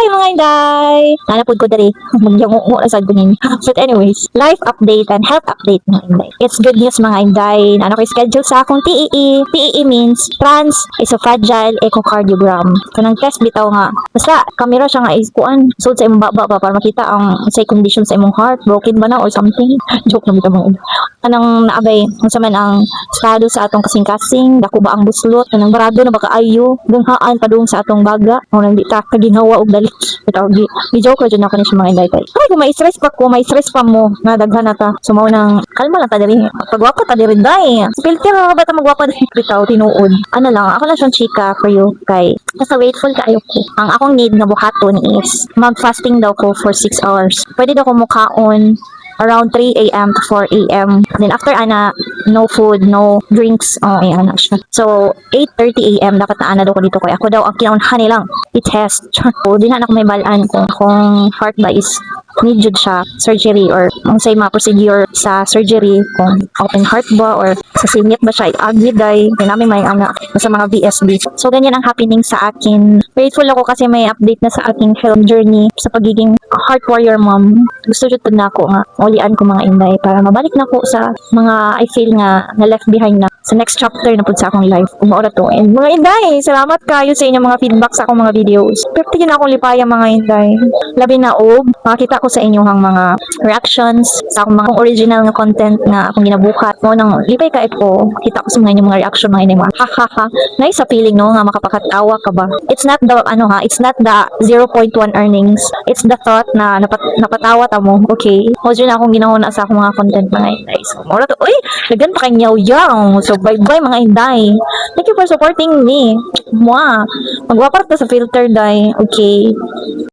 Hi mga inday! Nanapod ko dali. Magyangungo na sad ko ninyo. But anyways, life update and health update mga inday. It's good news mga inday. Ano ko schedule sa akong TEE. TEE means trans esophageal echocardiogram. Kanang test bitaw nga. Basta kamera siya nga iskuan. So sa imong baba pa para makita ang say condition sa imong heart. Broken ba na or something. Joke lang bitaw mga inday. Anang naabay unsa man ang estado sa atong kasing-kasing, dako ba ang buslot, kanang barado na ba kaayo, ganghaan padung sa atong baga, o nang di ta kaginawa og dali. Bitaw gi joke ra jud na kani sa mga inday kay. Ay kung ma-stress pa ko, ma-stress pa mo, na daghan na ta. So mao nang kalma lang ta diri. Pagwapa ta diri day. Filter ra ba ta magwapa diri bitaw tinuod. Ano lang, ako lang siyang chika for you kay nasa grateful kaayo ko. Ang akong need nga buhaton is mag-fasting daw ko for 6 hours. Pwede daw ko mukaon around 3 a.m. to 4 a.m. Then after ana, no food, no drinks. Oh, ayan na siya. So, 8:30 a.m. dapat na ana daw ko dito kay ako daw ang kinaunhan nilang i-test. So, di na ako may balaan kung heart ba is need jud siya surgery or ang say mga procedure sa surgery kung open heart ba or sa singit ba siya agiday namin may ana sa mga VSB. So ganyan ang happening sa akin. Grateful ako kasi may update na sa aking health journey sa pagiging heart warrior mom. Gusto jud na ako nga ulian ko mga inday para mabalik na ko sa mga I feel nga na left behind na sa next chapter na pud sa akong life. Umaora to. And mga inday, salamat kayo sa inyong mga feedback sa akong mga videos. Pero tigin akong lipaya mga inday. Labi na og makita ko sa inyong mga reactions sa akong mga original nga content na akong ginabuhat mo nang lipay ka ko kita ko sa mga inyong mga reaction mga inay mga ha ha ha nice sa feeling no nga makapakatawa ka ba. It's not the it's not the 0.1 earnings, it's the thought na napatawa ta mo. Okay, modyo na akong ginahuna sa akong mga content mga inday. So mura to, uy dagan pa kay yaw. So bye bye mga inday, thank you for supporting me. Magwapart ta sa filter day. Okay.